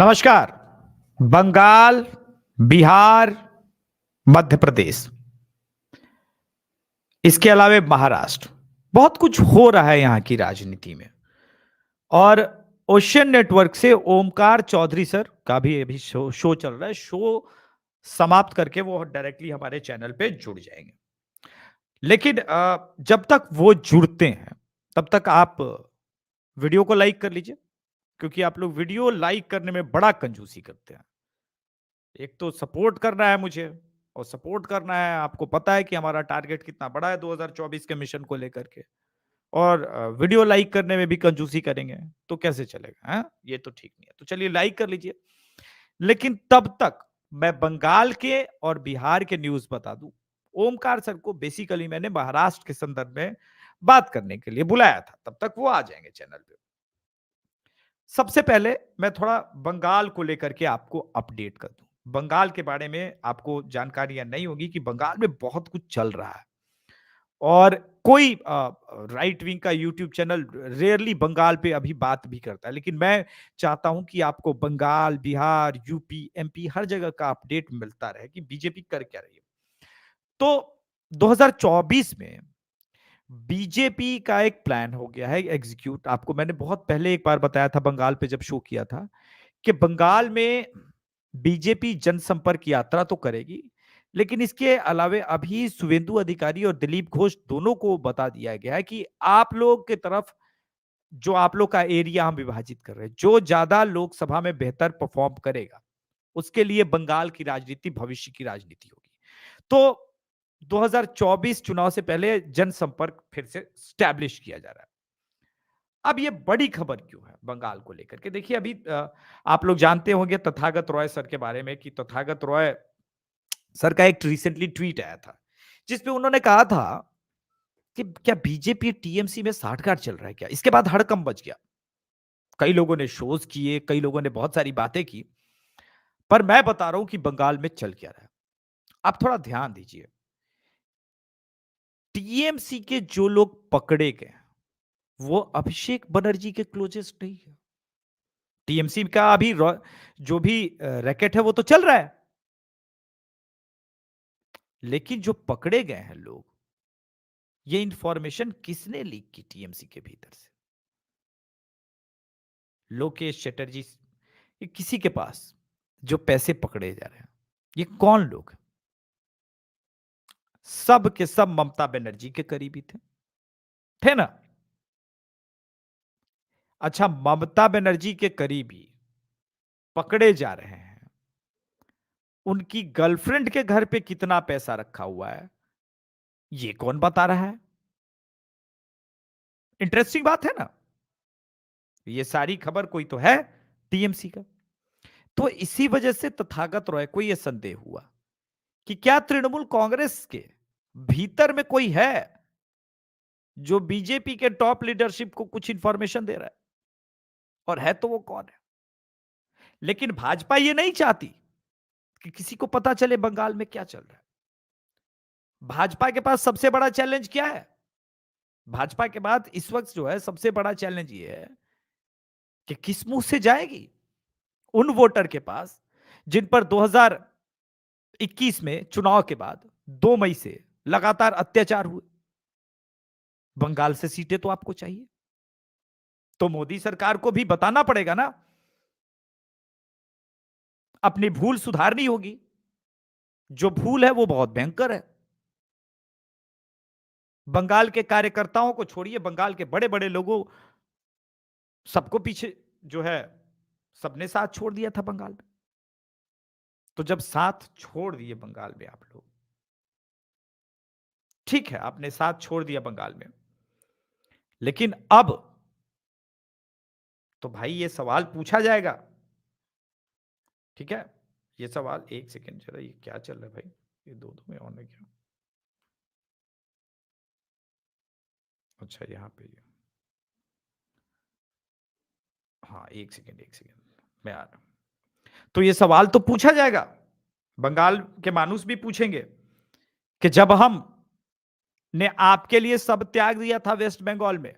नमस्कार। बंगाल, बिहार, मध्य प्रदेश, इसके अलावे महाराष्ट्र, बहुत कुछ हो रहा है यहाँ की राजनीति में। और ओशियन नेटवर्क से ओमकार चौधरी सर का भी अभी शो चल रहा है। शो समाप्त करके वो डायरेक्टली हमारे चैनल पे जुड़ जाएंगे। लेकिन जब तक वो जुड़ते हैं तब तक आप वीडियो को लाइक कर लीजिए, क्योंकि आप लोग वीडियो लाइक करने में बड़ा कंजूसी करते हैं। एक तो सपोर्ट करना है मुझे, और सपोर्ट करना है, आपको पता है कि हमारा टारगेट कितना बड़ा है 2024 के मिशन को लेकर के। और वीडियो लाइक करने में भी कंजूसी करेंगे तो कैसे चलेगा? हैं? ये तो ठीक नहीं है। तो चलिए लाइक कर लीजिए। लेकिन तब तक मैं बंगाल के और बिहार के न्यूज़ बता दूं। ओमकार सर को बेसिकली मैंने महाराष्ट्र के संदर्भ में बात करने के लिए बुलाया था, तब तक वो आ जाएंगे चैनल पे। सबसे पहले मैं थोड़ा बंगाल को लेकर के आपको अपडेट कर दूं। बंगाल के बारे में आपको जानकारियां नहीं होगी कि बंगाल में बहुत कुछ चल रहा है। और कोई राइट विंग का यूट्यूब चैनल रेयरली बंगाल पे अभी बात भी करता है, लेकिन मैं चाहता हूं कि आपको बंगाल, बिहार, यूपी, एमपी हर जगह का अपडेट मिलता रहे कि बीजेपी कर क्या रही है। तो 2024 में बीजेपी का एक प्लान हो गया है एग्जीक्यूट। आपको मैंने बहुत पहले एक बार बताया था बंगाल पे जब शो किया था कि बंगाल में बीजेपी जनसंपर्क यात्रा तो करेगी, लेकिन इसके अलावे अभी शुभेंदु अधिकारी और दिलीप घोष दोनों को बता दिया गया है कि आप लोग की तरफ जो आप लोग का एरिया हम विभाजित कर रहे हैं, जो ज्यादा लोकसभा में बेहतर परफॉर्म करेगा उसके लिए बंगाल की राजनीति भविष्य की राजनीति होगी। तो 2024 चुनाव से पहले जनसंपर्क फिर से स्टैब्लिश किया जा रहा है। अब ये बड़ी खबर क्यों है बंगाल को लेकर के? देखिए अभी आप लोग जानते होंगे तथागत रॉय सर के बारे में कि तथागत रॉय सर का एक रिसेंटली ट्वीट आया था जिसपे उन्होंने कहा था कि क्या बीजेपी टीएमसी में साठगांठ चल रहा है क्या? इसके बाद हड़कंप मच गया। कई लोगों ने शोज किए, कई लोगों ने बहुत सारी बातें की, पर मैं बता रहा हूं कि बंगाल में चल क्या रहा है। आप थोड़ा ध्यान दीजिए। टीएमसी के जो लोग पकड़े गए वो अभिषेक बनर्जी के क्लोजेस्ट नहीं है। टीएमसी का अभी जो भी रैकेट है वो तो चल रहा है, लेकिन जो पकड़े गए हैं लोग, ये इंफॉर्मेशन किसने लीक की टीएमसी के भीतर से? लोकेश चटर्जी, ये किसी के पास जो पैसे पकड़े जा रहे हैं, ये कौन लोग हैं? सब के सब ममता बनर्जी के करीबी थे ना? अच्छा, ममता बनर्जी के करीबी पकड़े जा रहे हैं, उनकी गर्लफ्रेंड के घर पे कितना पैसा रखा हुआ है ये कौन बता रहा है? इंटरेस्टिंग बात है ना? ये सारी खबर कोई तो है टीएमसी का। तो इसी वजह से तथागत रॉय को यह संदेह हुआ कि क्या तृणमूल कांग्रेस के भीतर में कोई है जो बीजेपी के टॉप लीडरशिप को कुछ इंफॉर्मेशन दे रहा है, और है तो वो कौन है? लेकिन भाजपा ये नहीं चाहती कि किसी को पता चले बंगाल में क्या चल रहा है। भाजपा के पास सबसे बड़ा चैलेंज क्या है? भाजपा के बाद इस वक्त जो है सबसे बड़ा चैलेंज ये है कि किस मुंह से जाएगी उन वोटर के पास जिन पर 2021 में चुनाव के बाद 2 मई से लगातार अत्याचार हुए। बंगाल से सीटें तो आपको चाहिए, तो मोदी सरकार को भी बताना पड़ेगा ना, अपनी भूल सुधारनी होगी। जो भूल है वो बहुत भयंकर है। बंगाल के कार्यकर्ताओं को छोड़िए, बंगाल के बड़े बड़े लोगों सबको पीछे जो है, सबने साथ छोड़ दिया था बंगाल में। तो जब साथ छोड़ दिए बंगाल में आप लोग, ठीक है आपने साथ छोड़ दिया बंगाल में, लेकिन अब तो भाई ये सवाल पूछा जाएगा। ठीक है, ये सवाल, एक सेकंड जरा, ये क्या चल रहा है भाई? ये दो दो में ऑन है क्या? अच्छा यहाँ पे ये, हाँ एक सेकंड एक सेकंड, मैं आ रहा हूं। तो ये सवाल तो पूछा जाएगा, बंगाल के मानुस भी पूछेंगे कि जब हम ने आपके लिए सब त्याग दिया था वेस्ट बंगाल में,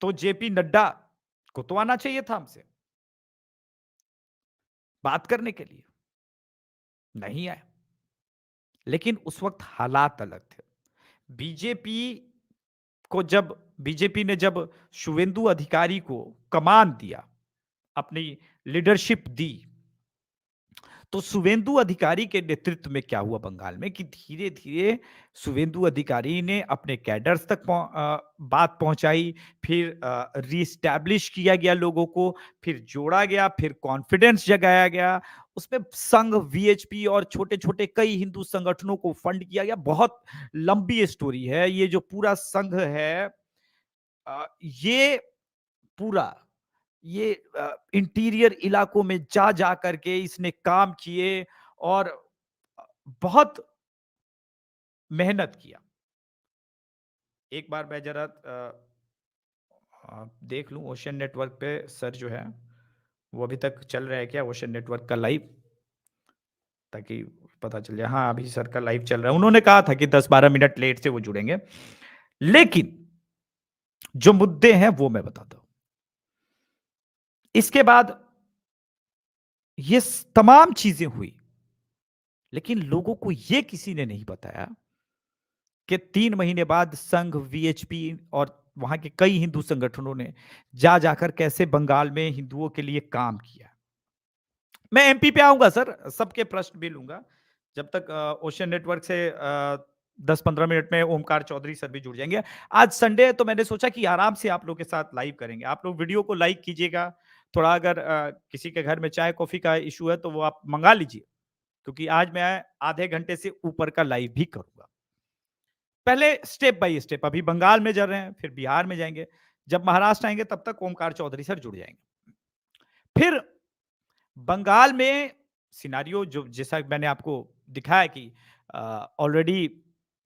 तो जेपी नड्डा को तो आना चाहिए था हमसे। बात करने के लिए, नहीं आए। लेकिन उस वक्त हालात अलग थे। बीजेपी को जब बीजेपी ने जब शुवेंदु अधिकारी को कमान दिया, अपनी लीडरशिप दी, तो शुवेंदु अधिकारी के नेतृत्व में क्या हुआ बंगाल में कि धीरे धीरे शुवेंदु अधिकारी ने अपने कैडर्स तक बात पहुंचाई, फिर रीस्टैब्लिश किया गया लोगों को, फिर जोड़ा गया, फिर कॉन्फिडेंस जगाया गया, उसमें संघ, वीएचपी और छोटे छोटे कई हिंदू संगठनों को फंड किया गया। बहुत लंबी स्टोरी है ये। जो पूरा संघ है, ये पूरा ये इंटीरियर इलाकों में जा जा करके इसने काम किए और बहुत मेहनत किया। एक बार मैं जरा देख लूं ओशन नेटवर्क पे सर जो है वो अभी तक चल रहा है क्या, ओशन नेटवर्क का लाइव, ताकि पता चल जाए। हाँ, अभी सर का लाइव चल रहा है। उन्होंने कहा था कि 10-12 मिनट लेट से वो जुड़ेंगे, लेकिन जो मुद्दे हैं वो मैं बताता हूं। इसके बाद ये तमाम चीजें हुई, लेकिन लोगों को यह किसी ने नहीं बताया कि 3 महीने बाद संघ, वीएचपी और वहां के कई हिंदू संगठनों ने जा जाकर कैसे बंगाल में हिंदुओं के लिए काम किया। मैं एमपी पे आऊंगा सर, सबके प्रश्न भी लूंगा। जब तक ओशन नेटवर्क से 10-15 मिनट में ओमकार चौधरी सर भी जुड़ जाएंगे। आज संडे है तो मैंने सोचा कि आराम से आप लोग के साथ लाइव करेंगे। आप लोग वीडियो को लाइक कीजिएगा। थोड़ा अगर किसी के घर में चाय कॉफी का इशू है तो वो आप मंगा लीजिए, क्योंकि आज मैं आधे घंटे से ऊपर का लाइव भी करूंगा। पहले स्टेप बाय स्टेप, अभी बंगाल में जा रहे हैं, फिर बिहार में जाएंगे, जब महाराष्ट्र आएंगे तब तक ओमकार चौधरी सर जुड़ जाएंगे। फिर बंगाल में सिनारियो जो जैसा मैंने आपको दिखाया कि ऑलरेडी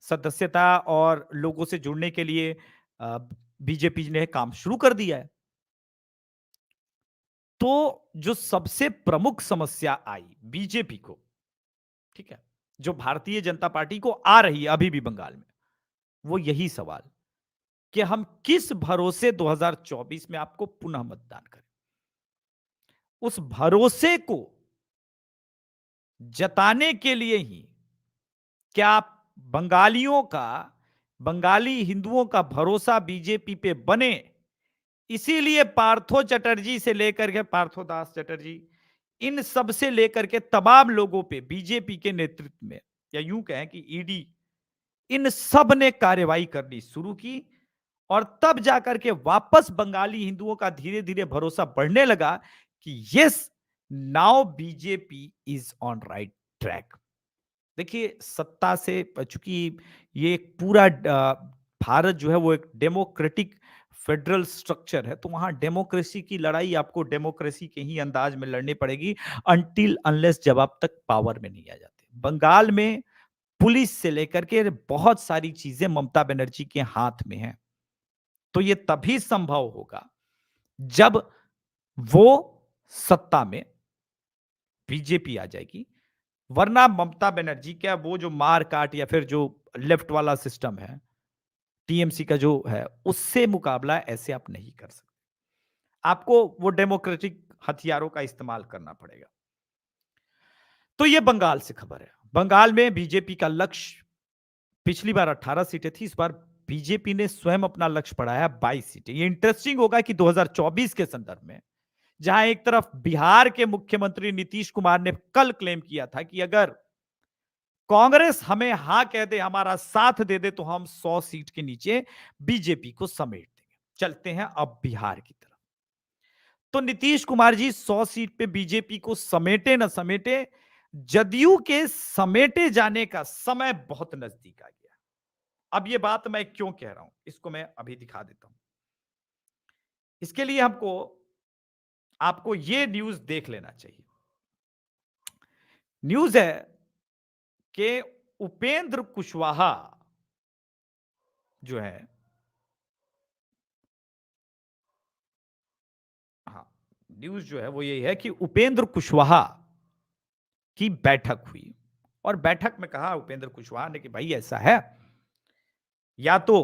सदस्यता और लोगों से जुड़ने के लिए बीजेपी ने काम शुरू कर दिया है। तो जो सबसे प्रमुख समस्या आई बीजेपी को, ठीक है, जो भारतीय जनता पार्टी को आ रही है अभी भी बंगाल में, वो यही सवाल कि हम किस भरोसे 2024 में आपको पुनः मतदान करें। उस भरोसे को जताने के लिए ही क्या बंगालियों का, बंगाली हिंदुओं का भरोसा बीजेपी पे बने, इसीलिए पार्थो चटर्जी से लेकर के पार्थो दास चटर्जी, इन सब से लेकर के तमाम लोगों पे बीजेपी के नेतृत्व में, या यूं कहें कि ईडी, इन सब ने कार्रवाई करनी शुरू की। और तब जाकर के वापस बंगाली हिंदुओं का धीरे धीरे भरोसा बढ़ने लगा कि yes, now BJP is on right track. देखिए, सत्ता से, चूंकि ये एक पूरा भारत जो है वो एक डेमोक्रेटिक फेडरल स्ट्रक्चर है, तो वहां डेमोक्रेसी की लड़ाई आपको डेमोक्रेसी के ही अंदाज में लड़नी पड़ेगी, अनटिल अनलेस जब आप तक पावर में नहीं आ जाते। बंगाल में पुलिस से लेकर के बहुत सारी चीजें ममता बनर्जी के हाथ में हैं। तो ये तभी संभव होगा जब वो सत्ता में बीजेपी आ जाएगी, वरना ममता बनर्जी क्या, वो जो मार काट या फिर जो लेफ्ट वाला सिस्टम है, टीएमसी का जो है, उससे मुकाबला ऐसे आप नहीं कर सकते। आपको वो डेमोक्रेटिक हथियारों का इस्तेमाल करना पड़ेगा। तो ये बंगाल से खबर है। बंगाल में बीजेपी का लक्ष्य, पिछली बार 18 सीटें थी, इस बार बीजेपी ने स्वयं अपना लक्ष्य बढ़ाया 22 सीटें। ये इंटरेस्टिंग होगा कि 2024 के संदर्भ में, जहां एक तरफ बिहार के मुख्यमंत्री नीतीश कुमार ने कल क्लेम किया था कि अगर कांग्रेस हमें हां कह दे, हमारा साथ दे दे, तो हम 100 सीट के नीचे बीजेपी को समेट देंगे। चलते हैं अब बिहार की तरफ। तो नीतीश कुमार जी 100 सीट पे बीजेपी को समेटे न समेटे, जदयू के समेटे जाने का समय बहुत नजदीक आ गया। अब ये बात मैं क्यों कह रहा हूं, इसको मैं अभी दिखा देता हूं। इसके लिए आपको ये न्यूज देख लेना चाहिए। न्यूज है कि उपेंद्र कुशवाहा जो है, हाँ, न्यूज जो है वो यही है कि उपेंद्र कुशवाहा की बैठक हुई, और बैठक में कहा उपेंद्र कुशवाहा ने कि भाई ऐसा है, या तो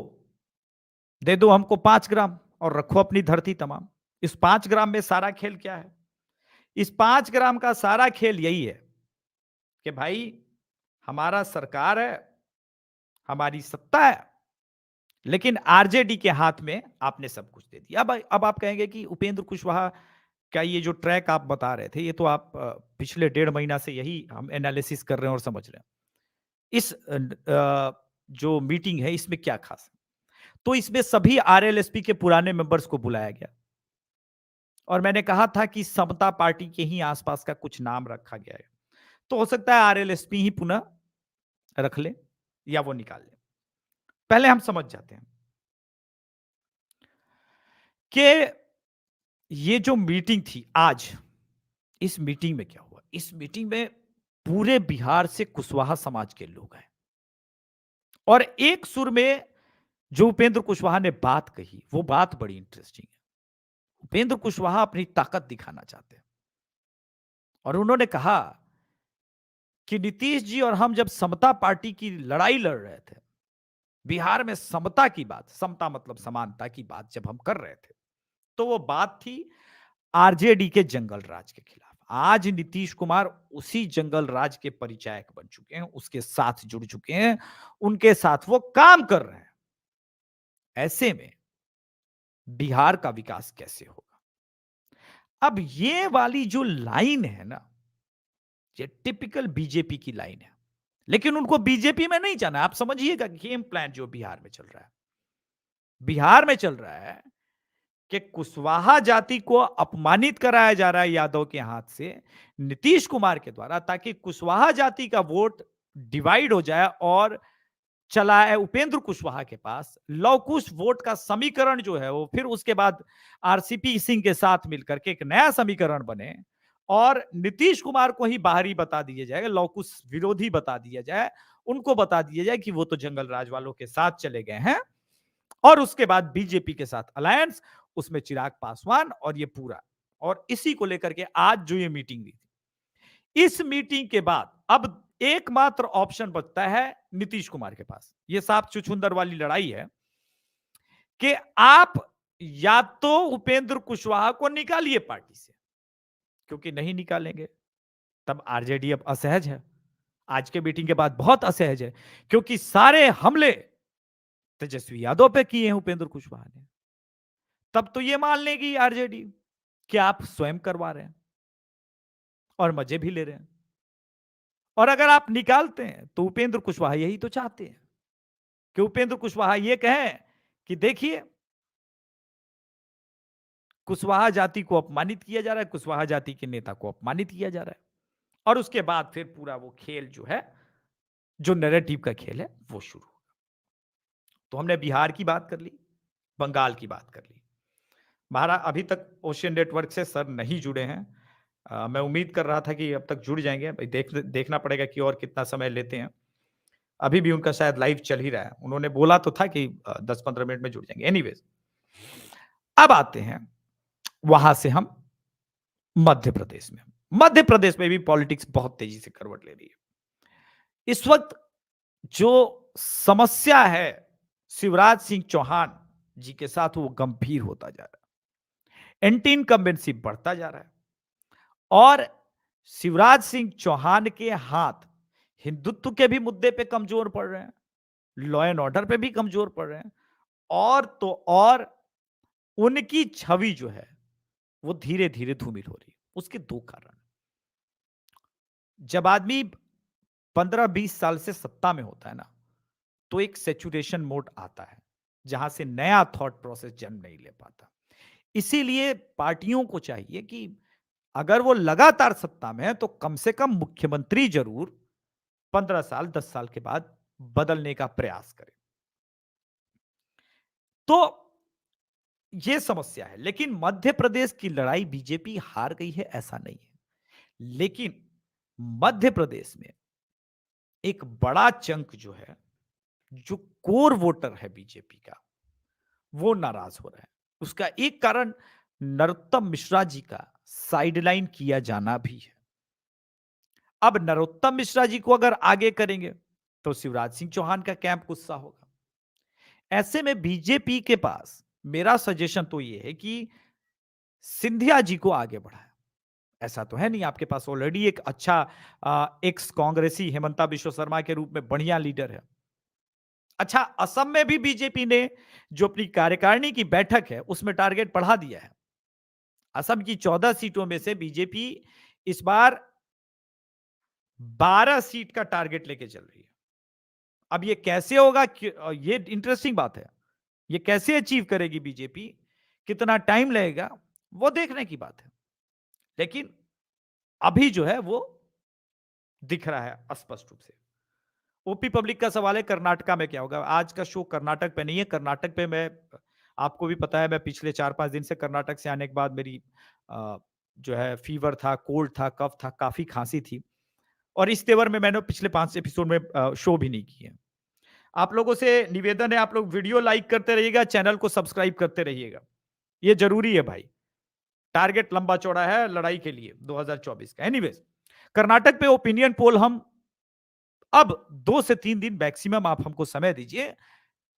दे दो हमको 5 ग्राम और रखो अपनी धरती तमाम। इस 5 ग्राम में सारा खेल क्या है? इस 5 ग्राम का सारा खेल यही है कि भाई हमारा सरकार है, हमारी सत्ता है, लेकिन आरजेडी के हाथ में आपने सब कुछ दे दिया। अब आप कहेंगे कि उपेंद्र कुशवाहा का ये जो ट्रैक आप बता रहे थे, ये तो आप पिछले 1.5 महीना से यही हम एनालिसिस कर रहे हैं और समझ रहे हैं। इस जो मीटिंग है इसमें क्या खास है? तो इसमें सभी आरएलएसपी के पुराने मेंबर्स को बुलाया गया और मैंने कहा था कि समता पार्टी के ही आसपास का कुछ नाम रखा गया है, तो हो सकता है आरएलएसपी ही पुनः रख ले या वो निकाल ले। पहले हम समझ जाते हैं कि ये जो मीटिंग थी आज, इस मीटिंग में क्या हुआ? इस मीटिंग में पूरे बिहार से कुशवाहा समाज के लोग आए और एक सुर में जो उपेंद्र कुशवाहा ने बात कही, वो बात बड़ी इंटरेस्टिंग है। उपेंद्र कुशवाहा अपनी ताकत दिखाना चाहते हैं और उन्होंने कहा कि नीतीश जी और हम जब समता पार्टी की लड़ाई लड़ रहे थे, बिहार में समता की बात, समता मतलब समानता की बात जब हम कर रहे थे, तो वो बात थी आरजेडी के जंगल राज के खिलाफ। आज नीतीश कुमार उसी जंगल राज के परिचायक बन चुके हैं, उसके साथ जुड़ चुके हैं, उनके साथ वो काम कर रहे हैं। ऐसे में बिहार का विकास कैसे होगा? अब ये वाली जो लाइन है ना, ये टिपिकल बीजेपी की लाइन है, लेकिन उनको बीजेपी में नहीं जाना। आप समझिएगा गेम प्लान जो बिहार में चल रहा है, बिहार में चल रहा है कि कुशवाहा जाति को अपमानित कराया जा रहा है यादव के हाथ से नीतीश कुमार के द्वारा, ताकि कुशवाहा जाति का वोट डिवाइड हो जाए और चला है उपेंद्र कुशवाहा के पास। लव कुश वोट का समीकरण जो है वो फिर उसके बाद आरसीपी सिंह के साथ मिलकर के एक नया समीकरण बने और नीतीश कुमार को ही बाहरी बता दिया जाएगा, लव कुश विरोधी बता दिया जाए, उनको बता दिया जाए कि वो तो जंगल राज वालों के साथ चले गए हैं और उसके बाद बीजेपी के साथ अलायंस, उसमें चिराग पासवान और ये पूरा। और इसी को लेकर के आज जो ये मीटिंग हुई थी, इस मीटिंग के बाद अब एकमात्र ऑप्शन बचता है नीतीश कुमार के पास। ये सांप चुछुंदर वाली लड़ाई है कि आप या तो उपेंद्र कुशवाहा को निकालिए पार्टी से, क्योंकि नहीं निकालेंगे तब आरजेडी अब असहज है। आज के मीटिंग के बाद बहुत असहज है, क्योंकि सारे हमले तेजस्वी यादव पे किए हैं उपेंद्र कुशवाहा ने। तब तो ये मान लेगी आरजेडी कि आप स्वयं करवा रहे हैं और मजे भी ले रहे हैं। और अगर आप निकालते हैं तो उपेंद्र कुशवाहा यही तो चाहते हैं कि उपेंद्र कुशवाहा ये कहें कि देखिए कुशवाहा जाति को अपमानित किया जा रहा है, कुशवाहा जाति के नेता को अपमानित किया जा रहा है, और उसके बाद फिर पूरा वो खेल जो है, जो नैरेटिव का खेल है, वो शुरू होगा। तो हमने बिहार की बात कर ली, बंगाल की बात कर ली। महारा अभी तक ओशियन नेटवर्क से सर नहीं जुड़े हैं। मैं उम्मीद कर रहा था कि अब तक जुड़ जाएंगे। देखना पड़ेगा कि और कितना समय लेते हैं। अभी भी उनका शायद लाइव चल ही रहा है। उन्होंने बोला तो था कि 10-15 मिनट में जुड़ जाएंगे। एनीवेज, अब आते हैं वहां से हम मध्य प्रदेश में। मध्य प्रदेश में भी पॉलिटिक्स बहुत तेजी से करवट ले रही है। इस वक्त जो समस्या है शिवराज सिंह चौहान जी के साथ, वो गंभीर होता जा रहा है। एंटी इनकम्बेंसी बढ़ता जा रहा है और शिवराज सिंह चौहान के हाथ हिंदुत्व के भी मुद्दे पे कमजोर पड़ रहे हैं, लॉ एंड ऑर्डर पे भी कमजोर पड़ रहे हैं, और तो और उनकी छवि जो है वो धीरे धीरे धूमिल हो रही है। उसके दो कारण। जब आदमी 15-20 साल से सत्ता में होता है ना, तो एक सेचुरेशन मोड आता है जहां से नया थॉट प्रोसेस जन्म नहीं ले पाता। इसीलिए पार्टियों को चाहिए कि अगर वो लगातार सत्ता में है तो कम से कम मुख्यमंत्री जरूर 15 साल 10 साल के बाद बदलने का प्रयास करें। तो ये समस्या है। लेकिन मध्य प्रदेश की लड़ाई बीजेपी हार गई है ऐसा नहीं है, लेकिन मध्य प्रदेश में एक बड़ा चंक जो है, जो कोर वोटर है बीजेपी का, वो नाराज हो रहा है। उसका एक कारण नरोत्तम मिश्रा जी का साइडलाइन किया जाना भी है। अब नरोत्तम मिश्रा जी को अगर आगे करेंगे तो शिवराज सिंह चौहान का कैंप गुस्सा होगा। ऐसे में बीजेपी के पास मेरा सजेशन तो यह है कि सिंधिया जी को आगे बढ़ाए। ऐसा तो है नहीं, आपके पास ऑलरेडी एक अच्छा एक्स कांग्रेसी हेमंता बिश्व शर्मा के रूप में बढ़िया लीडर है। अच्छा, असम में भी बीजेपी ने जो अपनी कार्यकारिणी की बैठक है, उसमें टारगेट बढ़ा दिया है। असम की 14 सीटों में से बीजेपी इस बार 12 सीट का टारगेट लेके चल रही है। अब ये कैसे होगा, ये इंटरेस्टिंग बात है। ये कैसे अचीव करेगी बीजेपी, कितना टाइम लगेगा, वो देखने की बात है। लेकिन अभी जो है वो दिख रहा है स्पष्ट रूप से। ओपी पब्लिक का सवाल है कर्नाटका में क्या होगा। आज का शो कर्नाटक पे नहीं है। कर्नाटक पे मैं, आपको भी पता है, मैं पिछले 4-5 दिन से कर्नाटक से आने के बाद मेरी जो है फीवर था, कोल्ड था, कफ था, काफी खांसी थी, और इस तेवर में मैंने पिछले 5 एपिसोड में शो भी नहीं किए। आप लोगों से निवेदन है, आप लोग वीडियो लाइक करते रहिएगा, चैनल को सब्सक्राइब करते रहिएगा, ये जरूरी है भाई। टारगेट लंबा चौड़ा है लड़ाई के लिए 2024 का। एनीवेज, कर्नाटक पे ओपिनियन पोल हम अब 2 से 3 दिन मैक्सिमम आप हमको समय दीजिए,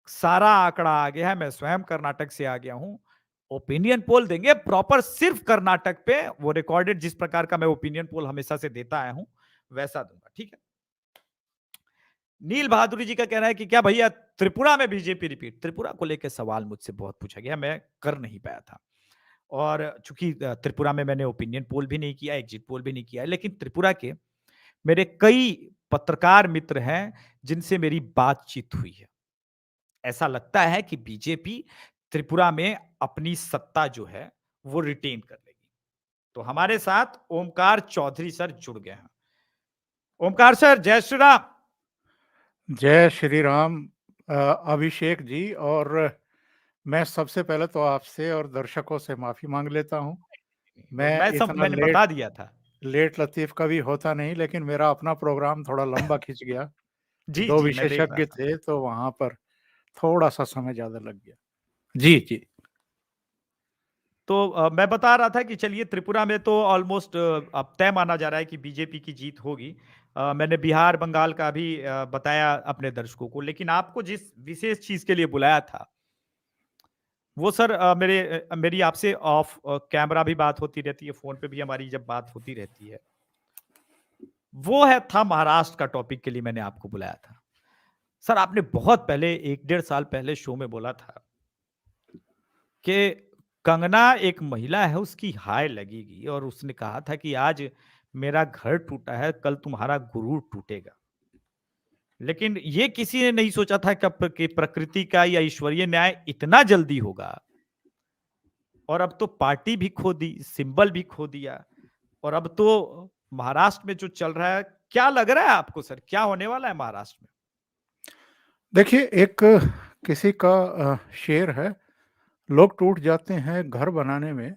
सारा आंकड़ा आ गया है। मैं स्वयं कर्नाटक से आ गया हूं। ओपिनियन पोल देंगे प्रॉपर सिर्फ कर्नाटक पे, वो रिकॉर्डेड, जिस प्रकार का मैं ओपिनियन पोल हमेशा से देता आया हूं वैसा दूंगा, ठीक है। नील बहादुरी जी का कहना है कि क्या भैया त्रिपुरा में बीजेपी रिपीट। त्रिपुरा को लेकर सवाल मुझसे बहुत पूछा गया, मैं कर नहीं पाया था। और चूंकि त्रिपुरा में मैंने ओपिनियन पोल भी नहीं किया, एग्जिट पोल भी नहीं किया, लेकिन त्रिपुरा के मेरे कई पत्रकार मित्र हैं जिनसे मेरी बातचीत हुई है। ऐसा लगता है कि बीजेपी त्रिपुरा में अपनी सत्ता जो है वो रिटेन कर लेगी। तो हमारे साथ ओमकार चौधरी सर जुड़ गए हैं। ओमकार सर, जय श्री राम। जय श्री राम अभिषेक जी। और मैं सबसे पहले तो आपसे और दर्शकों से माफ़ी मांग लेता हूँ। मैं मैं सब इतना मैंने बता दिया था। लेट लतीफ़ कभी होता नहीं, लेकिन मेरा अपना प्रोग्राम थोड़ा लंबा खिंच गया। जी 2 जी, मैं देख रहा विशेषज्ञ था। थे, तो वहाँ पर थोड़ा-सा समय ज़्यादा लग गया। जी, जी। तो मैं बता रहा था कि चलिए, त्रिपुरा में तो ऑलमोस्ट अब तय माना जा रहा है कि बीजेपी की जीत होगी। मैंने बिहार बंगाल का भी बताया अपने दर्शकों को, लेकिन आपको जिस विशेष चीज के लिए बुलाया था वो सर, मेरी आपसे ऑफ कैमरा भी बात होती रहती है, फोन पे भी हमारी जब बात होती रहती है, वो है था महाराष्ट्र का टॉपिक के लिए मैंने आपको बुलाया था। सर, आपने बहुत पहले 1-1.5 साल पहले शो में बोला था कि कंगना एक महिला है, उसकी हाय लगेगी, और उसने कहा था कि आज मेरा घर टूटा है, कल तुम्हारा गुरूर टूटेगा। लेकिन ये किसी ने नहीं सोचा था कि प्रकृति का या ईश्वरीय न्याय इतना जल्दी होगा। और अब तो पार्टी भी खो दी, सिंबल भी खो दिया, और अब तो महाराष्ट्र में जो चल रहा है, क्या लग रहा है आपको सर, क्या होने वाला है महाराष्ट्र में? देखिए, एक किसी का शेर है, लोग टूट जाते हैं घर बनाने में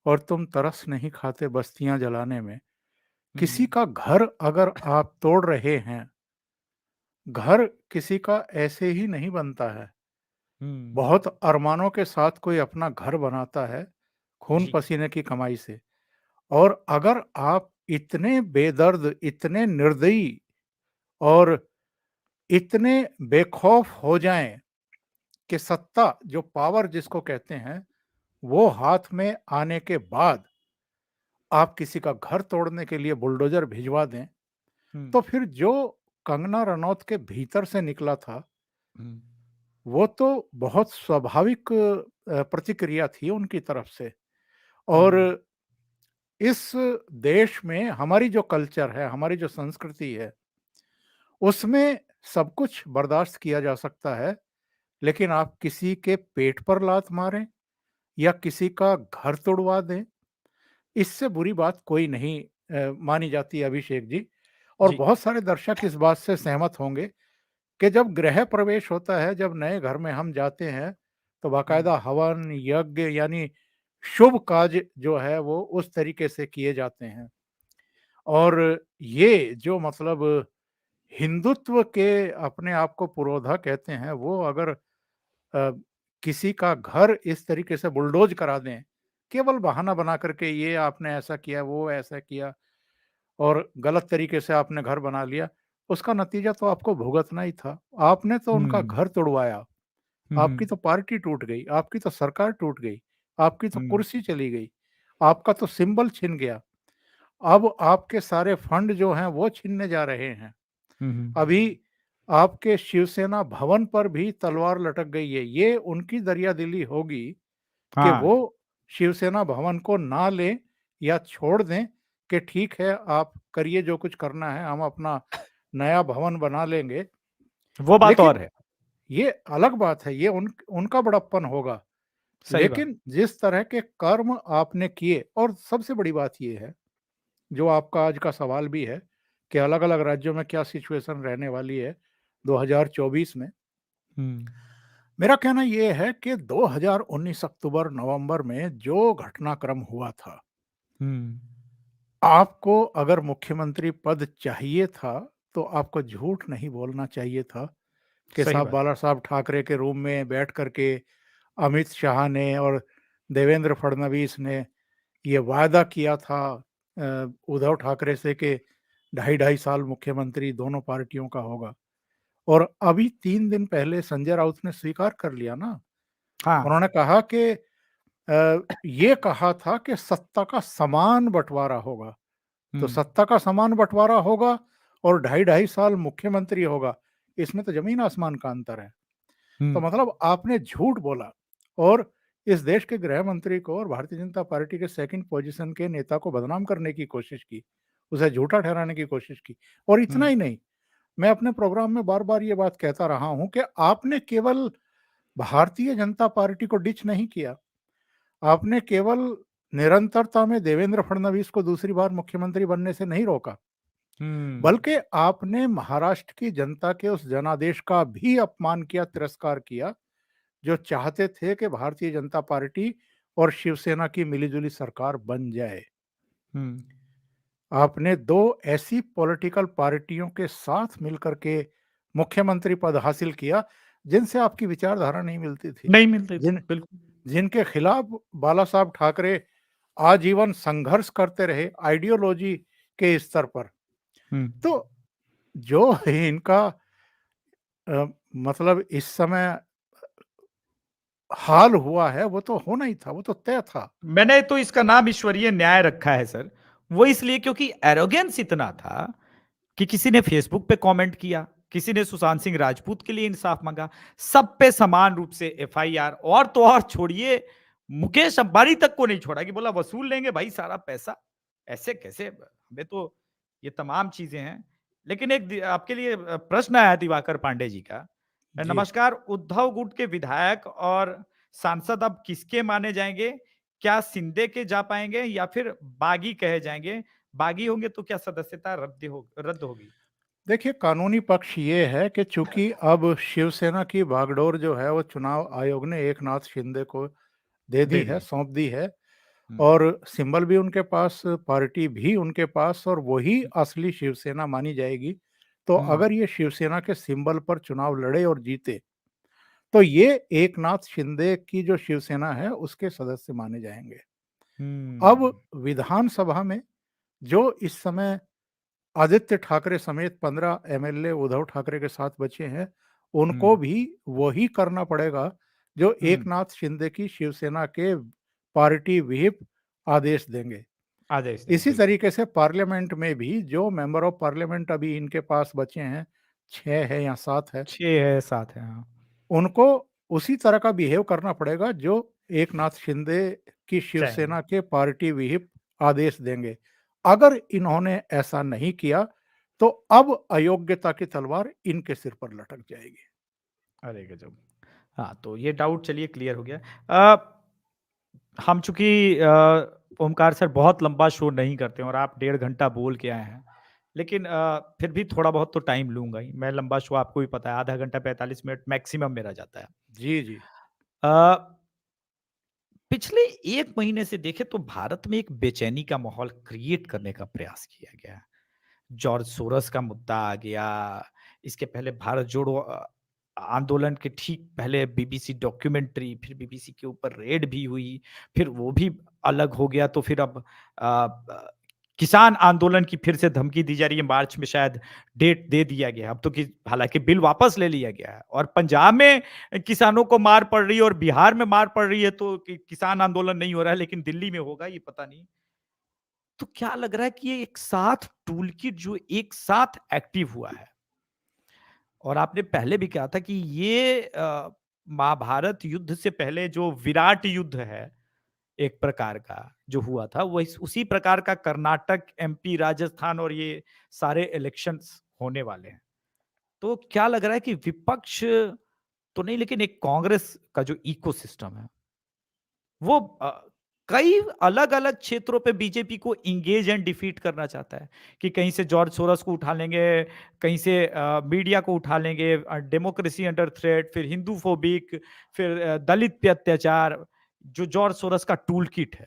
और तुम तरस नहीं खाते बस्तियाँ जलाने में। किसी का घर अगर आप तोड़ रहे हैं, घर किसी का ऐसे ही नहीं बनता है। हम्म। बहुत अरमानों के साथ कोई अपना घर बनाता है, खून जी। पसीने की कमाई से। और अगर आप इतने बेदर्द, इतने निर्दयी और इतने बेखौफ हो जाएँ कि सत्ता, जो पावर जिसको कहते हैं, वो हाथ में आने के बाद आप किसी का घर तोड़ने के लिए बुलडोज़र भिजवा दें, हम्म। तो फिर जो कंगना रनौत के भीतर से निकला था, हम्म। वो तो बहुत स्वाभाविक प्रतिक्रिया थी उनकी तरफ से। और हम्म। इस देश में हमारी जो कल्चर है, हमारी जो संस्कृति है, उसमें सब कुछ बर्दाश्त किया जा सकता है, लेकिन आप किसी के पेट पर लात मारें या किसी का घर तोड़वा दें, इससे बुरी बात कोई नहीं मानी जाती, अभिषेक जी। और जी। बहुत सारे दर्शक इस बात से सहमत होंगे कि जब गृह प्रवेश होता है, जब नए घर में हम जाते हैं, तो हम्म। बाकायदा हवन, यज्ञ यानी शुभ कार्य जो है वो उस तरीके से किए जाते हैं। और ये जो मतलब हिंदुत्व के अपने आप को पुरोधा कहते हैं, वो अगर अ, किसी का घर इस तरीके से बुलडोज करा दें, केवल बहाना बना करके ये आपने ऐसा किया, वो ऐसा किया और गलत तरीके से आपने घर बना लिया, उसका नतीजा तो आपको भुगतना ही था। आपने तो उनका हम्म। घर तुड़वाया, हम्म। आपकी तो पार्टी टूट गई, आपकी तो सरकार टूट गई, आपकी तो हम्म। कुर्सी चली गई, आपका तो सिंबल छिन गया। अब आपके सारे फंड जो हैं वो छीनने जा रहे हैं। अभी आपके शिवसेना भवन पर भी तलवार लटक गई है। ये उनकी दरियादिली होगी कि हाँ, वो शिवसेना भवन को ना लें या छोड़ दें कि ठीक है, आप करिए जो कुछ करना है, हम अपना नया भवन बना लेंगे। वो बात लेकिन और है। ये अलग बात है, ये उनका बड़प्पन होगा। सही बात। लेकिन जिस तरह के कर्म आपने किए, और सबसे बड़ी बात ये है, जो आपका आज का सवाल भी है कि अलग-अलग राज्यों में क्या सिचुएशन रहने वाली है 2024 में। हुँ, मेरा कहना ये है कि 2019 अक्टूबर-नवंबर में जो घटनाक्रम हुआ था, हुँ, आपको अगर मुख्यमंत्री पद चाहिए था, तो आपको झूठ नहीं बोलना चाहिए था कि सही साहब बात। बाला साहब ठाकरे के रूम में बैठ कर के अमित शाह ने और देवेंद्र फडणवीस ने ये वादा किया था उद्धव ठाकरे से कि ढाई ढाई साल मुख्यमंत्री दोनों पार्टियों का होगा। और अभी 3 दिन पहले संजय राउत ने स्वीकार कर लिया ना। हाँ, उन्होंने कहा कि ये कहा था कि सत्ता का समान बंटवारा होगा। तो हुँ, सत्ता का समान बंटवारा होगा और ढाई ढाई साल मुख्यमंत्री होगा, इसमें तो जमीन आसमान का अंतर है। तो हुँ, मतलब आपने झूठ बोला और इस देश के गृह मंत्री को और भारतीय जनता पार्टी के सेकंड पोजीशन के नेता को बदनाम करने की कोशिश की, उसे झूठा ठहराने की कोशिश की। और इतना हुँ, ही नहीं, मैं अपने प्रोग्राम में बार-बार ये बात कहता रहा हूँ कि आपने केवल भारतीय जनता पार्टी को डिच नहीं किया, आपने केवल निरंतरता में देवेंद्र फडणवीस को दूसरी बार मुख्यमंत्री बनने से नहीं रोका, हुँ, बल्कि आपने महाराष्ट्र की जनता के उस जनादेश का भी अपमान किया, तिरस्कार किया, जो चाहते थे कि भारतीय जनता पार्टी और शिवसेना की मिली-जुली सरकार बन जाए। हुँ, आपने 2 ऐसी पॉलिटिकल पार्टियों के साथ मिलकर के मुख्यमंत्री पद हासिल किया, जिनसे आपकी विचारधारा नहीं मिलती थी। नहीं मिलते थे, जिन बिल्कुल। जिनके खिलाफ बाला साहब ठाकरे आजीवन संघर्ष करते रहे आइडियोलॉजी के स्तर पर। हुँ, तो जो इनका मतलब इस समय हाल हुआ है, वो तो होना ही था, वो तो तय था। मैंने तो इसका नाम ईश्वरीय न्याय रखा है सर। वो इसलिए क्योंकि एरोगेंस इतना था कि किसी ने फेसबुक पे कमेंट किया, किसी ने सुशांत सिंह राजपूत के लिए इंसाफ माँगा, सब पे समान रूप से एफआईआर और तो और छोड़िए मुकेश अंबानी तक को नहीं छोड़ा कि बोला वसूल लेंगे भाई सारा पैसा। ऐसे कैसे? हमें तो ये तमाम चीज़ें हैं। लेकिन एक दि आपके लिए प्रश्न आया दिवाकर पांडे जी का। जी। नमस्कार, उद्धव गुट के विधायक और सांसद अब किसके माने जाएँगे? क्या शिंदे के जा पाएँगे या फिर बागी कहे जाएँगे? बागी होंगे तो क्या सदस्यता रद्द होगी? देखिए, कानूनी पक्ष ये है कि चूँकि अब शिवसेना की बागडोर जो है वो चुनाव आयोग ने एकनाथ शिंदे को दे दी दे है, दिए। सौंप दी है हुँ, और सिंबल भी उनके पास, पार्टी भी उनके पास और वही असली शिवसेना मानी जाएगी। तो हुँ, अगर ये शिवसेना के सिंबल पर चुनाव लड़े और जीते, तो ये एकनाथ शिंदे की जो शिवसेना है उसके सदस्य माने जाएँगे। अब हुँ, विधानसभा में जो इस समय आदित्य ठाकरे समेत 15 एमएलए उद्धव ठाकरे के साथ बचे हैं, उनको हुँ, भी वही करना पड़ेगा जो हुँ, एकनाथ शिंदे की शिवसेना के पार्टी व्हिप आदेश देंगे। आदेश देंगे, इसी बिल्कुल। तरीके से पार्लियामेंट में भी जो मेंबर ऑफ पार्लियामेंट अभी इनके पास बचे हैं, 6 है या 7 है, 6 है, 7 है, हाँ। उनको उसी तरह का बिहेव करना पड़ेगा जो एकनाथ शिंदे की चाहेंगे। शिवसेना के पार्टी व्हिप आदेश देंगे। अगर इन्होंने ऐसा नहीं किया, तो अब अयोग्यता की तलवार इनके सिर पर लटक जाएगी। अरे गज़ब! हाँ, तो ये डाउट चलिए क्लियर हो गया। हम चूँकि ओमकार सर बहुत लंबा शो नहीं करते हैं और आप 1.5 घंटा बोल के आए हैं। लेकिन फिर भी थोड़ा बहुत तो टाइम लूँगा ही। मैं लंबा शो आपको भी पता है आधा घंटा 45 मिनट मैक्सिमम मेरा जाता है। जी, जी। अ, पिछले 1 महीने से देखें तो भारत में एक बेचैनी का माहौल क्रिएट करने का प्रयास किया गया है। जॉर्ज सोरस का मुद्दा आ गया, इसके पहले भारत जोड़ो आंदोलन के ठीक पहले बीबीसी डॉक्यूमेंट्री, फिर बीबीसी के ऊपर रेड भी हुई, फिर वो भी अलग हो गया तो फिर अब ब किसान आंदोलन की फिर से धमकी दी जा रही है, मार्च में शायद डेट दे दिया गया है। अब तो कि हालाँकि बिल वापस ले लिया गया है और पंजाब में किसानों को मार पड़ रही है और बिहार में मार पड़ रही है तो कि किसान आंदोलन नहीं हो रहा है, लेकिन दिल्ली में होगा ये पता नहीं। तो क्या लग रहा है कि ये एक साथ टूल किट जो एक साथ एक्टिव हुआ है, और आपने पहले भी कहा था कि ये महाभारत युद्ध से पहले जो विराट युद्ध है एक प्रकार का जो हुआ था, वो उसी प्रकार का कर्नाटक, एमपी, राजस्थान और ये सारे इलेक्शंस होने वाले हैं। तो क्या लग रहा है कि विपक्ष तो नहीं, लेकिन एक कांग्रेस का जो इकोसिस्टम है वो कई अलग-अलग क्षेत्रों पे बीजेपी को एंगेज एंड डिफीट करना चाहता है कि कहीं से जॉर्ज सोरोस को उठा लेंगे, कहीं से मीडिया को उठा लेंगे, डेमोक्रेसी अंडर थ्रेट, फिर हिंदू फोबिक, फिर दलित पे अत्याचार, जो जॉर्ज सोरोस का टूल किट है,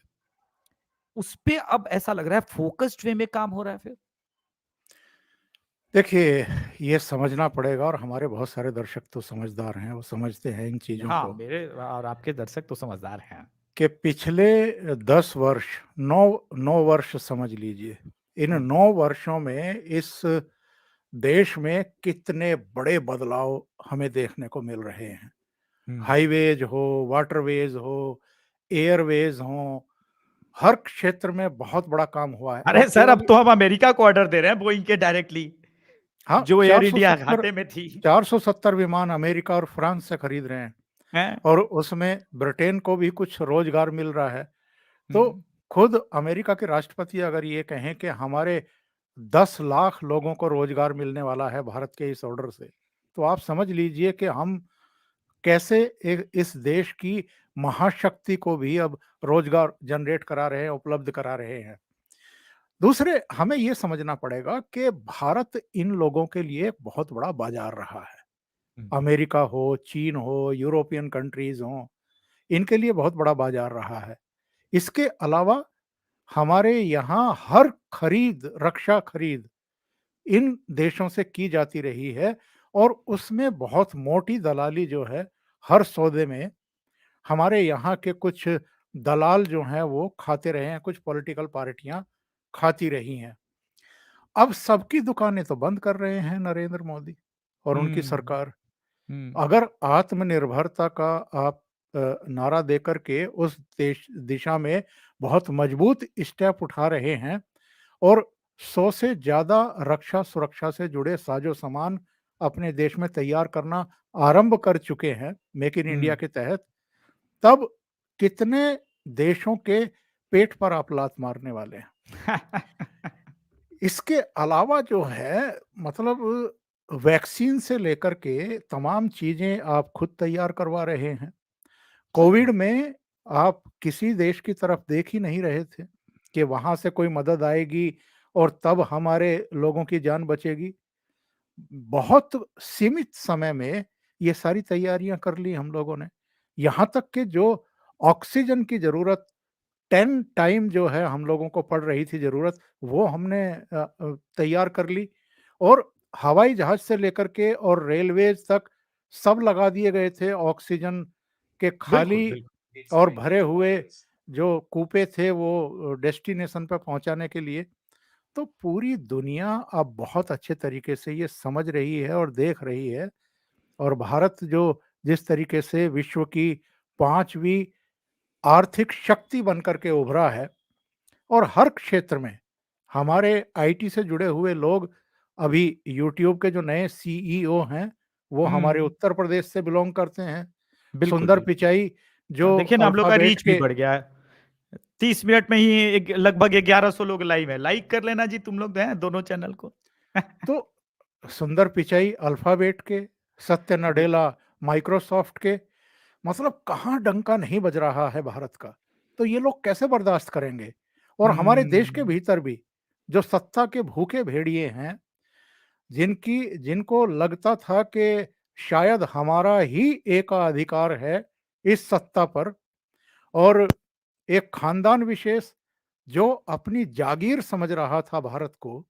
उस पे अब ऐसा लग रहा है फोकस्ड वे में काम हो रहा है फिर? देखिए, ये समझना पड़ेगा और हमारे बहुत सारे दर्शक तो समझदार हैं, वो समझते हैं इन चीज़ों हाँ, को मेरे और आपके दर्शक तो समझदार हैं। कि पिछले 10 वर्ष, 9 वर्ष समझ लीजिए, इन हुँ, 9 वर्षों में इस देश में कितने बड़े बदलाव हमें देखने को मिल रहे हैं। हुँ। हाईवेज़ हो, वाटरवेज़ हो, एयरवेज़ हों, हर क्षेत्र में बहुत बड़ा काम हुआ है अरे और सर, अब केवल तो हम अमेरिका को ऑर्डर दे रहे हैं बोइंग के डायरेक्टली, हाँ, जो एयर इंडिया 470 घाटे में थी। 470 विमान अमेरिका और फ्रांस से खरीद रहे हैं हैं? और उसमें ब्रिटेन को भी कुछ रोज़गार मिल रहा है। तो हुँ। खुद अमेरिका के राष्ट्रपति अगर ये कहें कि हमारे 10 लाख लोगों को रोज़गार मिलने वाला है भारत के इस ऑर्डर से, तो आप समझ लीजिए कि हम कैसे इस देश की महाशक्ति को भी अब रोज़गार जनरेट करा रहे हैं, उपलब्ध करा रहे हैं। दूसरे हमें ये समझना पड़ेगा कि भारत इन लोगों के लिए एक बहुत बड़ा बाज़ार रहा है। हुँ, अमेरिका हो, चीन हो, यूरोपियन कंट्रीज़ हों, इनके लिए बहुत बड़ा बाज़ार रहा है। इसके अलावा हमारे यहाँ हर खरीद, रक्षा खरीद इन देशों से की जाती रही है और उसमें बहुत मोटी दलाली जो है, हर सौदे में हमारे यहाँ के कुछ दलाल जो हैं वो खाते रहे हैं, कुछ पॉलिटिकल पार्टियाँ खाती रही हैं। अब सबकी दुकानें तो बंद कर रहे हैं नरेंद्र मोदी और उनकी हुँ, सरकार। हुँ। अगर आत्मनिर्भरता का आप नारा देकर के उस देश दिशा में बहुत मजबूत स्टेप उठा रहे हैं और 100 से ज़्यादा रक्षा सुरक्षा से जुड़े साजो-सामान अपने देश में तैयार करना आरंभ कर चुके हैं, मेक इन इंडिया हुँ। के तहत, तब कितने देशों के पेट पर आप लात मारने वाले हैं। इसके अलावा जो है मतलब वैक्सीन से लेकर के तमाम चीज़ें आप खुद तैयार करवा रहे हैं। सही कोविड बात। में आप किसी देश की तरफ देख ही नहीं रहे थे कि वहाँ से कोई मदद आएगी और तब हमारे लोगों की जान बचेगी। बहुत सीमित समय में ये सारी तैयारियाँ कर ली हम लोगों ने। यहाँ तक कि जो ऑक्सीजन की ज़रूरत 10 टाइम जो है हम लोगों को पड़ रही थी ज़रूरत, वो हमने तैयार कर ली और हवाई जहाज़ से लेकर के और रेलवेज़ तक सब लगा दिए गए थे ऑक्सीजन के बिल्कुल, खाली बिल्कुल। और भरे हुए जो कूपे थे वो डेस्टिनेशन पे पहुँचाने के लिए। तो पूरी दुनिया अब बहुत अच्छे तरीके से ये समझ रही है और देख रही है और भारत जो जिस तरीके से विश्व की 5वीं आर्थिक शक्ति बनकर के उभरा है और हर क्षेत्र में हमारे आईटी से जुड़े हुए लोग अभी यूट्यूब के जो नए सीईओ हैं, वो हमारे हुँ, उत्तर प्रदेश से बिलॉन्ग करते हैं। बिल्कुल, सुंदर बिल्कुल। पिचाई जो देखिए ना, हम लोग का अल्फ़ाबेट रीच भी के बढ़ गया है। 30 मिनट में ही एक लगभग 1100 लोग लाइव हैं। लाइक कर लेना जी तुम लोग हैं दोनों चैनल को। तो सुंदर पिचाई अल्फ़ाबेट के, सत्य जी। नडेला माइक्रोसॉफ्ट के, मतलब कहाँ डंका नहीं बज रहा है भारत का। तो ये लोग कैसे बर्दाश्त करेंगे? और हमारे देश के हुँ। भीतर भी जो सत्ता के भूखे भेड़िए हैं, जिनको लगता था कि शायद हमारा ही एकाधिकार है इस सत्ता पर और एक खानदान विशेष जो अपनी जागीर समझ रहा था भारत को,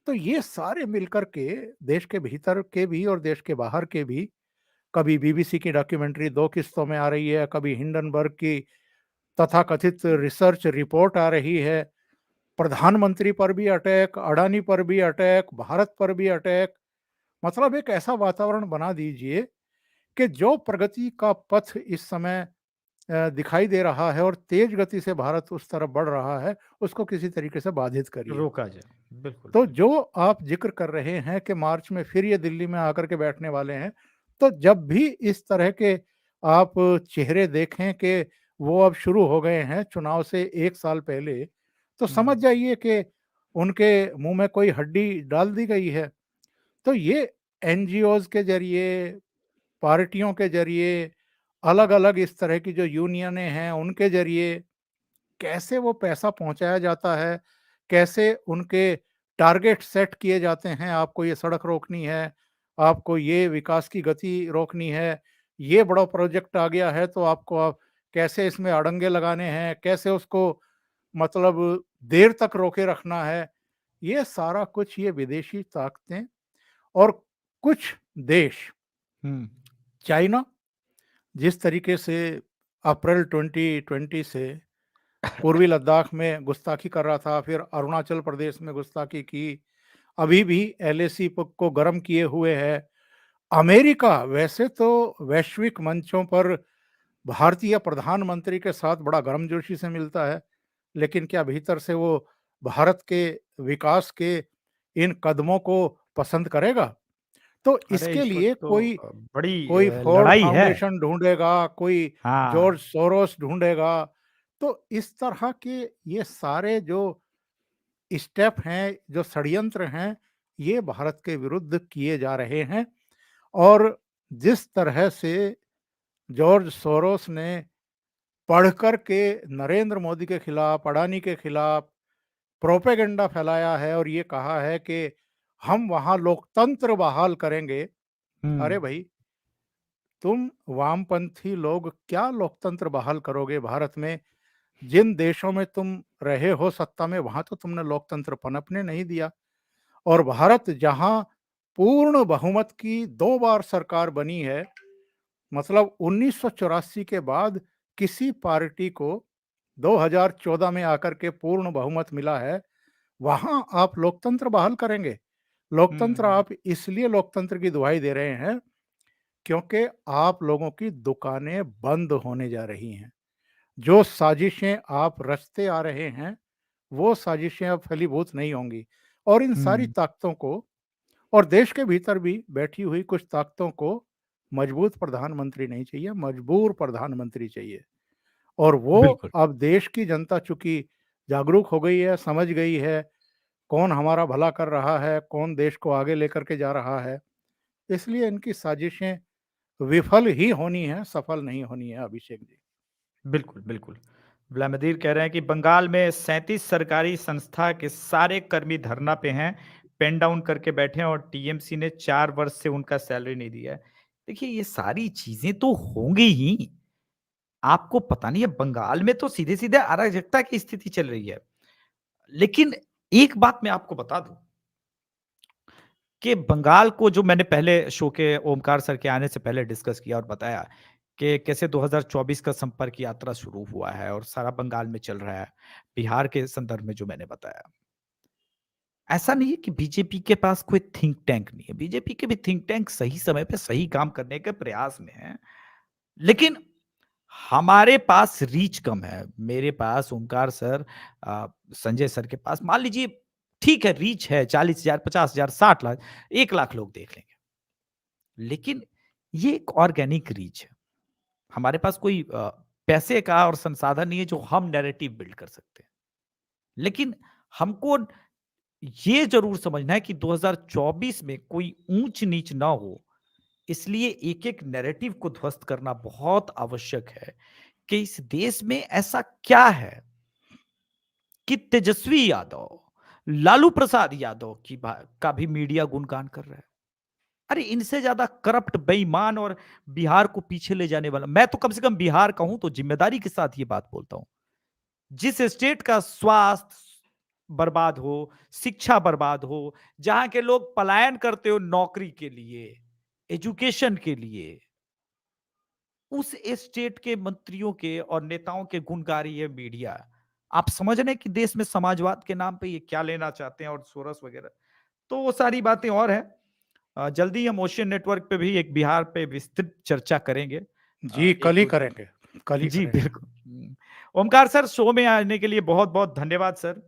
तो ये सारे मिलकर के देश के भीतर के भी और देश के बाहर के भी, कभी बीबीसी की डॉक्यूमेंट्री 2 किस्तों में आ रही है, कभी हिंडनबर्ग की तथाकथित रिसर्च रिपोर्ट आ रही है, प्रधानमंत्री पर भी अटैक, अडानी पर भी अटैक, भारत पर भी अटैक। मतलब एक ऐसा वातावरण बना दीजिए कि जो प्रगति का पथ इस समय दिखाई दे रहा है और तेज गति से भारत उस तरफ बढ़ रहा है, उसको किसी तरीके से बाधित करिए। रोका जाए। बिल्कुल, तो बिल्कुल। जो आप ज़िक्र कर रहे हैं कि मार्च में फिर ये दिल्ली में आकर के बैठने वाले हैं, तो जब भी इस तरह के आप चेहरे देखें कि वो अब शुरू हो गए हैं चुनाव से 1 साल पहले, तो समझ हुँ, जाइए कि उनके मुँह में कोई हड्डी डाल दी गई है। तो ये एनजीओज़ के ज़रिए, पार्टियों के ज़रिए, अलग-अलग इस तरह की जो यूनियनें हैं, उनके ज़रिए कैसे वो पैसा पहुँचाया जाता है, कैसे उनके टारगेट सेट किए जाते हैं, आपको ये सड़क रोकनी है, आपको ये विकास की गति रोकनी है, ये बड़ा प्रोजेक्ट आ गया है तो आपको आप कैसे इसमें अड़ंगे लगाने हैं, कैसे उसको मतलब देर तक रोके रखना है, ये सारा कुछ ये विदेशी ताकतें और कुछ देश, हुँ। चाइना जिस तरीके से अप्रैल 2020 से पूर्वी लद्दाख में गुस्ताखी कर रहा था, फिर अरुणाचल प्रदेश में गुस्ताखी की, अभी भी एलएसी को गर्म किए हुए है। अमेरिका वैसे तो वैश्विक मंचों पर भारतीय प्रधानमंत्री के साथ बड़ा गर्मजोशी से मिलता है, लेकिन क्या भीतर से वो भारत के विकास के इन कदमों को पसंद करेगा? तो अरे, इसके इस लिए वक़्त तो कोई बड़ी कोई फोर्ड लड़ाई है। फाउंडेशन ढूँढेगा, कोई हाँ। जॉर्ज सोरोस ढूँढेगा। तो इस तरह के ये सारे जो स्टेप हैं, जो षड्यंत्र हैं, ये भारत के विरुद्ध किए जा रहे हैं और जिस तरह से जॉर्ज सोरोस ने पढ़ कर के नरेंद्र मोदी के खिलाफ, अडानी के खिलाफ प्रोपेगेंडा फैलाया है और ये कहा है कि हम वहाँ लोकतंत्र बहाल करेंगे। हुँ, अरे भई! तुम वामपंथी लोग क्या लोकतंत्र बहाल करोगे भारत में? जिन देशों में तुम रहे हो सत्ता में, वहाँ तो तुमने लोकतंत्र पनपने नहीं दिया और भारत जहाँ पूर्ण बहुमत की 2 बार सरकार बनी है, मतलब 1984 के बाद किसी पार्टी को 2014 में आकर के पूर्ण बहुमत मिला है, वहाँ आप लोकतंत्र बहाल करेंगे। लोकतंत्र हुँ, आप इसलिए लोकतंत्र की दुहाई दे रहे हैं, क्योंकि आप लोगों की दुकानें बंद होने जा रही हैं। जो साजिशें आप रचते आ रहे हैं, वो साजिशें अब फलीभूत नहीं होंगी और इन सारी हुँ, ताकतों को और देश के भीतर भी बैठी हुई कुछ ताकतों को मजबूत प्रधानमंत्री नहीं चाहिए, मजबूर प्रधानमंत्री चाहिए। और वो बिल्कुल। अब देश की जनता चूँकि जागरूक हो गई है, समझ गई है, कौन हमारा भला कर रहा है, कौन देश को आगे लेकर के जा रहा है, इसलिए इनकी साजिशें विफल ही होनी है, सफल नहीं होनी है अभिषेक जी। बिल्कुल, बिल्कुल। व्लादिमीर कह रहे हैं कि बंगाल में 37 सरकारी संस्था के सारे कर्मी धरना पे हैं, पेन डाउन करके बैठे हैं और टीएमसी ने 4 वर्ष से उनका सैलरी नहीं दिया है। देखिए, ये सारी चीज़ें तो होंगी ही। आपको पता नहीं है, बंगाल में तो सीधे-सीधे अराजकता की स्थिति चल रही है। लेकिन एक बात मैं आपको बता दूँ कि बंगाल को, जो मैंने पहले शो के ओमकार सर के आने से पहले डिस्कस किया और बताया कि कैसे 2024 का संपर्क यात्रा शुरू हुआ है और सारा बंगाल में चल रहा है, बिहार के संदर्भ में जो मैंने बताया। ऐसा नहीं है कि बीजेपी के पास कोई थिंक टैंक नहीं है, बीजेपी के भी थिंक टैंक सही समय पे सही काम करने के प्रयास में हैं। लेकिन हमारे पास रीच कम है। मेरे पास ओमकार सर, संजय सर के पास मान लीजिए ठीक है, रीच है 40,000, 50,000, 60 लाख, 1 लाख लोग देख लेंगे। लेकिन ये एक ऑर्गेनिक रीच है। हमारे पास कोई पैसे का और संसाधन नहीं है जो हम नैरेटिव बिल्ड कर सकते हैं। लेकिन हमको ये ज़रूर समझना है कि 2024 में कोई ऊंच-नीच ना हो, इसलिए एक-एक नैरेटिव को ध्वस्त करना बहुत आवश्यक है कि इस देश में ऐसा क्या है कि तेजस्वी यादव, लालू प्रसाद यादव का भी मीडिया गुणगान कर रहा है। अरे, इनसे ज्यादा करप्ट, बेईमान और बिहार को पीछे ले जाने वाला, मैं तो कम से कम बिहार का हूं तो जिम्मेदारी के साथ ये बात बोलता हूं। जिस स्टेट का स्वास्थ्य बर्बाद हो, शिक्षा बर्बाद हो, जहां के लोग पलायन करते हो नौकरी के लिए, एजुकेशन के लिए, उस स्टेट के मंत्रियों के और नेताओं के गुण गा रही है मीडिया। आप समझ रहे हैं कि देश में समाजवाद के नाम पे ये क्या लेना चाहते हैं और सोरस वगैरह। तो वो सारी बातें और हैं। जल्दी हम ओशियन नेटवर्क पे भी एक बिहार पे विस्तृत चर्चा करेंगे। जी, कल एक ही 2 दिन। करेंगे। कल ही जी, करेंगे। बिल्कुल। ओमकार सर, शो में आने के लिए बहुत-बहुत धन्यवाद सर।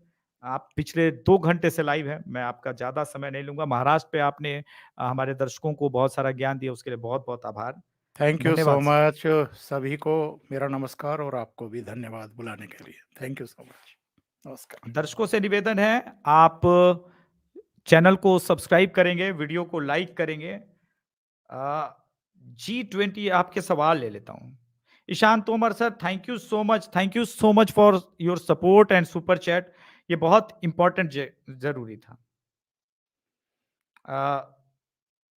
आप पिछले 2 घंटे से लाइव हैं, मैं आपका ज़्यादा समय नहीं लूँगा। महाराष्ट्र पे आपने हमारे दर्शकों को बहुत सारा ज्ञान दिया, उसके लिए बहुत-बहुत आभार। थैंक यू सो धन्यवाद सर। मच। सभी को मेरा नमस्कार और आपको भी धन्यवाद बुलाने के लिए। Thank you so much. नमस्कार। दर्शकों से निवेदन है, आप चैनल को सब्सक्राइब करेंगे, वीडियो को लाइक करेंगे। G20 आपके सवाल ले लेता हूँ। Ishan Tomar sir, thank you so much for your support and super chat. ये बहुत इंपॉर्टेंट ज़रूरी था।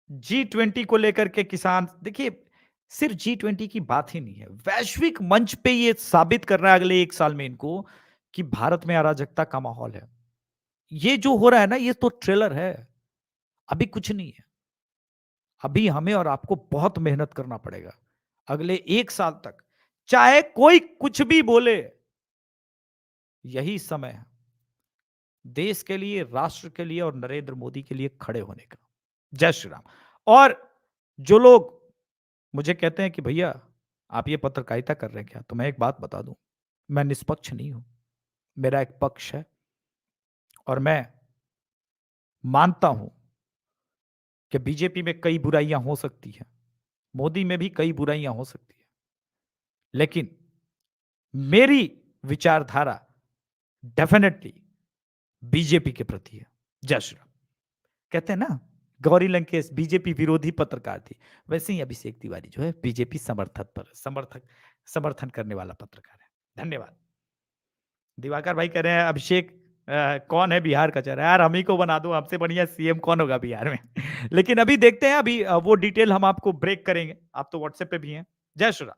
G20 को लेकर के किसान देखिए, सिर्फ G20 की बात ही नहीं है, वैश्विक मंच पे ये साबित कर रहा है अगले 1 साल में इनको कि भारत में अराजकता का माहौल है। ये जो हो रहा है ना, ये तो ट्रेलर है, अभी कुछ नहीं है। अभी हमें और आपको बहुत मेहनत करना पड़ेगा अगले 1 साल तक, चाहे कोई कुछ भी बोले, यही समय है देश के लिए, राष्ट्र के लिए और नरेंद्र मोदी के लिए खड़े होने का। जय श्री राम। और जो लोग मुझे कहते हैं कि भैया आप ये पत्रकारिता कर रहे हैं क्या, तो मैं एक बात बता दूं, मैं निष्पक्ष नहीं हूं, मेरा एक पक्ष है और मैं मानता हूं कि बीजेपी में कई बुराइयां हो सकती हैं, मोदी में भी कई बुराइयां हो सकती है, लेकिन मेरी विचारधारा डेफिनेटली बीजेपी के प्रति है। जय श्री राम। कहते हैं ना, गौरी लंकेश बीजेपी विरोधी पत्रकार थी, वैसे ही अभिषेक तिवारी जो है बीजेपी समर्थन करने वाला पत्रकार है। धन्यवाद। दिवाकर भाई कह रहे हैं अभिषेक कौन है बिहार का चेहरा, यार हम ही को बना दो, हमसे बढ़िया सीएम कौन होगा बिहार में। लेकिन अभी देखते हैं, अभी वो डिटेल हम आपको ब्रेक करेंगे, आप तो व्हाट्सएप पे भी हैं। जय श्री राम।